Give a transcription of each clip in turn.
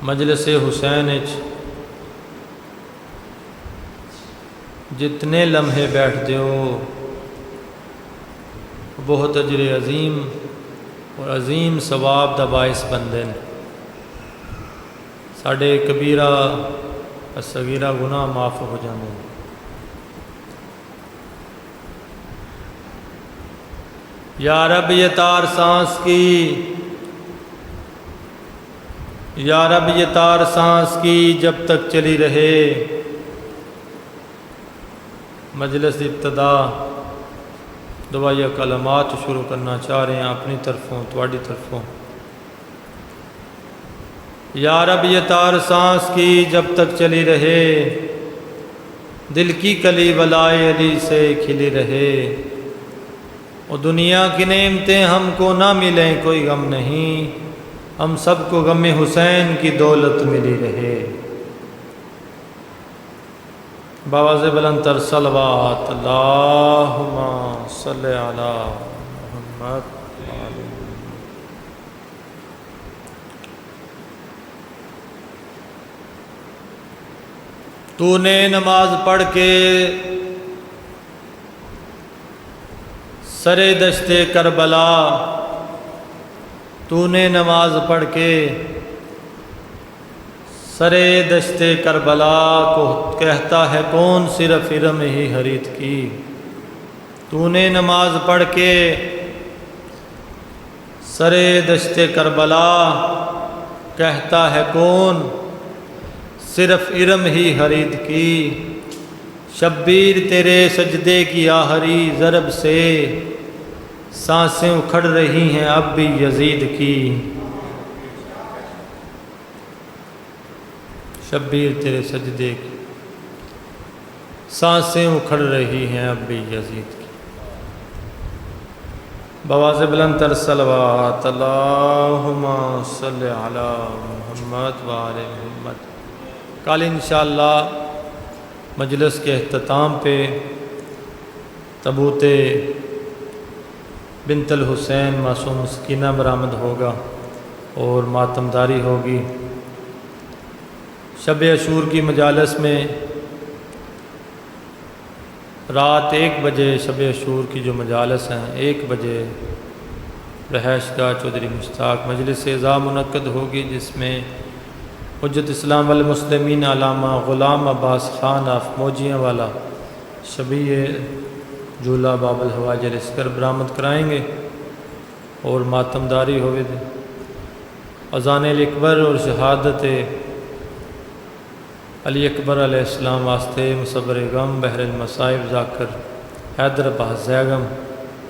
مجلس حسین جتنے لمحے بیٹھتے ہو بہت اجر عظیم اور عظیم ثواب دا باعث بندے نے۔ ساڈے کبیرہ صغیرہ گناہ معاف ہو جاندے ہیں۔ یا رب یہ تار سانس کی، یا رب یہ تار سانس کی جب تک چلی رہے۔ مجلس ابتدا دعائیہ کلمات شروع کرنا چاہ رہے ہیں اپنی طرفوں تواڈی طرفوں۔ یا رب یہ تار سانس کی جب تک چلی رہے، دل کی کلی ولائے علی سے کھلی رہے۔ اور دنیا کی نعمتیں ہم کو نہ ملیں کوئی غم نہیں، ہم سب کو غم حسین کی دولت ملی رہے۔ باواز بلند تر صلوات اللہم صلی علی محمد۔ تو نے نماز پڑھ کے سرے دشت کربلا، تو نے نماز پڑھ کے سرے دشت کربلا کو کہتا ہے کون صرف ارم ہی حریت کی۔ تو نے نماز پڑھ کے سرے دشت کربلا کہتا ہے کون صرف ارم ہی حرید کی۔ شبیر تیرے سجدے کی آخری ضرب سے سانسیں اکھڑ رہی ہیں اب بھی یزید کی۔ شبیر تیرے سجدے کی سانسیں اکھڑ رہی ہیں اب بھی یزید کی۔ بواز بلند تر صلوات اللہم صلی علی محمد وآل محمد۔ کل انشاءاللہ مجلس کے اختتام پہ تابوت بنت الحسین معصوم مسکینہ برآمد ہوگا اور ماتمداری ہوگی۔ شب عاشور کی مجالس میں رات 1 بجے شب عاشور کی جو مجالس ہیں 1 بجے رہائش گاہ چودھری مشتاق مجلس عزا منعقد ہوگی، جس میں حجت اسلام والمسلمین علامہ غلام عباس خان آف موجیاں والا شبیہ جھولا باب الحواج الاسکر برآمد کرائیں گے اور ماتمداری ہوئے دے۔ اذان الاکبر اور شہادت علی اکبر علیہ السلام واسطے مصبر غم بحر المصائب ذاکر حیدر عباس زیگم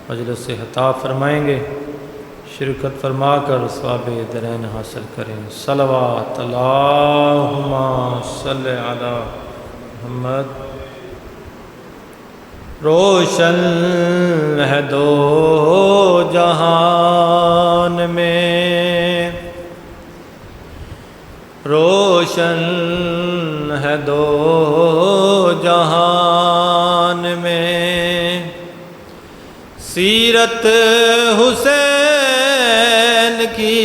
مجلس سے خطاب فرمائیں گے۔ شرکت فرما کر ثواب درین حاصل کریں۔ صلوات اللہم صلی علی محمد۔ روشن ہے دو جہان میں، روشن ہے دو جہان میں، سیرت حسین کی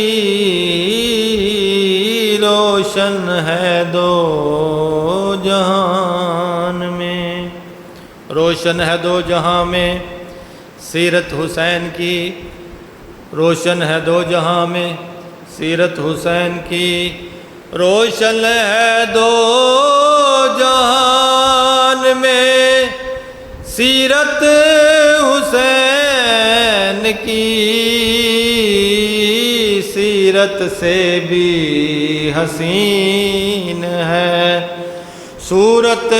روشن ہے دو جہان میں، روشن ہے دو جہاں میں سیرت حسین کی، روشن ہے دو جہاں میں سیرت حسین کی، روشن ہے دو جہان میں سیرت حسین کی، سیرت سے بھی حسین ہے صورت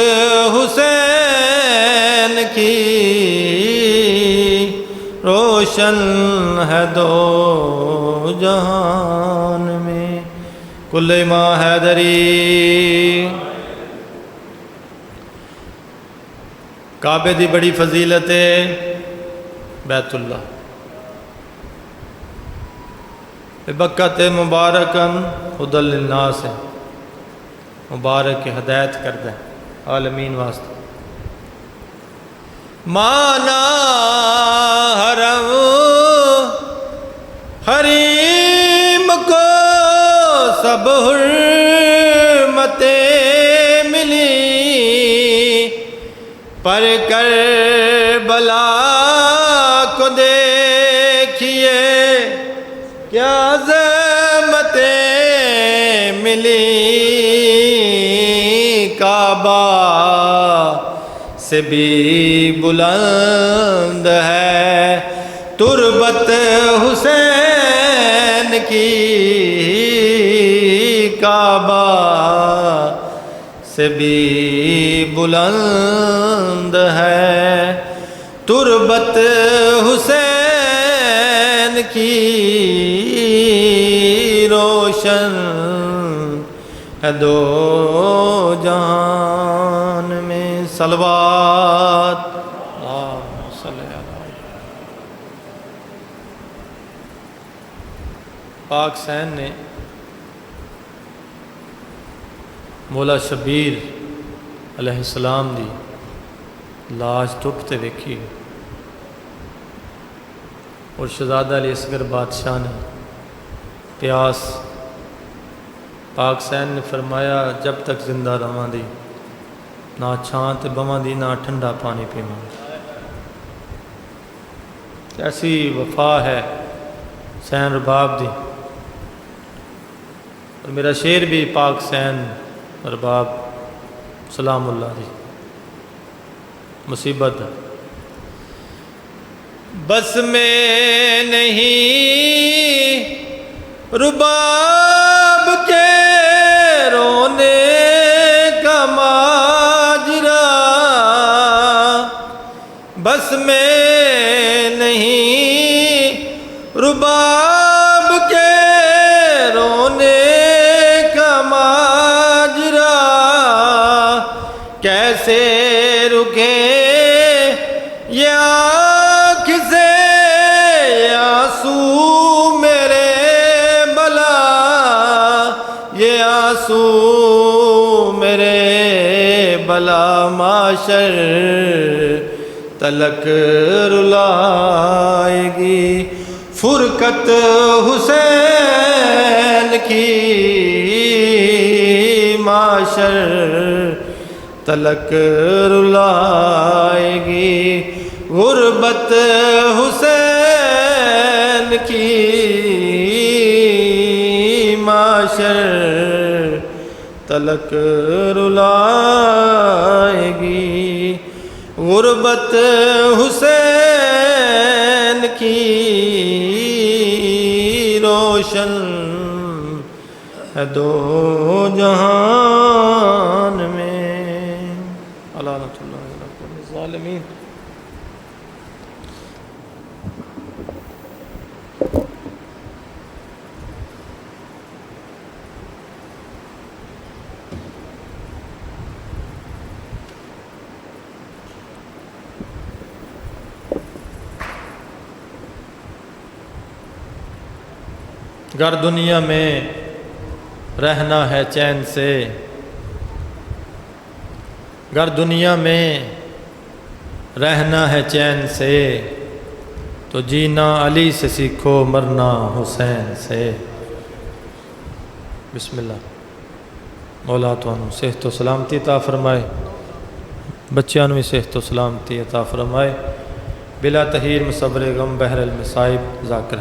حسین کی، روشن ہے دو جہان میں۔ کل ماں حیدری کعبے دی بڑی فضیلت ہے، بیت اللہ بکت مبارکن ہدی للناس ہے، مبارک ہدایت کردہ عالمین واسطے۔ مانا حرم حریم کو سب حرمتیں ملی، پر کربلا کو دیکھیے کیا عظمتیں ملی، کعبہ سے بھی بلند ہے تربت حسین کی، کعبہ سے بھی بلند ہے تربت حسین کی، روشن ہے دو جہان میں صلوات اللہم صلی علی۔ پاک حسین نے مولا شبیر علیہ السلام دی لاش ٹوٹتے ویکھی، اور شہزادہ علی اصغر بادشاہ نے پیاس پاک حسین نے فرمایا جب تک زندہ رہاں دی نہ چھاں تے بواں دی نہ ٹھنڈا پانی پیواں۔ کیسی وفا ہے حسین رباب دی، اور میرا شعر بھی پاک حسین رباب سلام اللہ دی مصیبت ہے۔ بس میں نہیں رباب کے رونے کا ماجرا، بس میں نہیں رباب کے رونے کا ماجرا، کیسے رکے یہ آنکھ سے آنسو میرے بلا، یہ آنسو میرے بلا معاشر تلک رلائے گی، فرقت حسین کی معاشر تلک رلائے گی، غربت حسین کی معاشر تلک رلائے گی، غربت حسین کی روشن ہے دو جہان میں، لعنت اللہ علی الظالمین۔ گر دنیا میں رہنا ہے چین سے، گر دنیا میں رہنا ہے چین سے، تو جینا علی سے سیکھو مرنا حسین سے۔ بسم اللہ۔ مولا تانوں صحت و سلامتی عطا فرمائے، بچیاں نوں بھی صحت و سلامتی عطا فرمائے، بلا تحیر مصبر غم بحر المصائب ذاکر ہے۔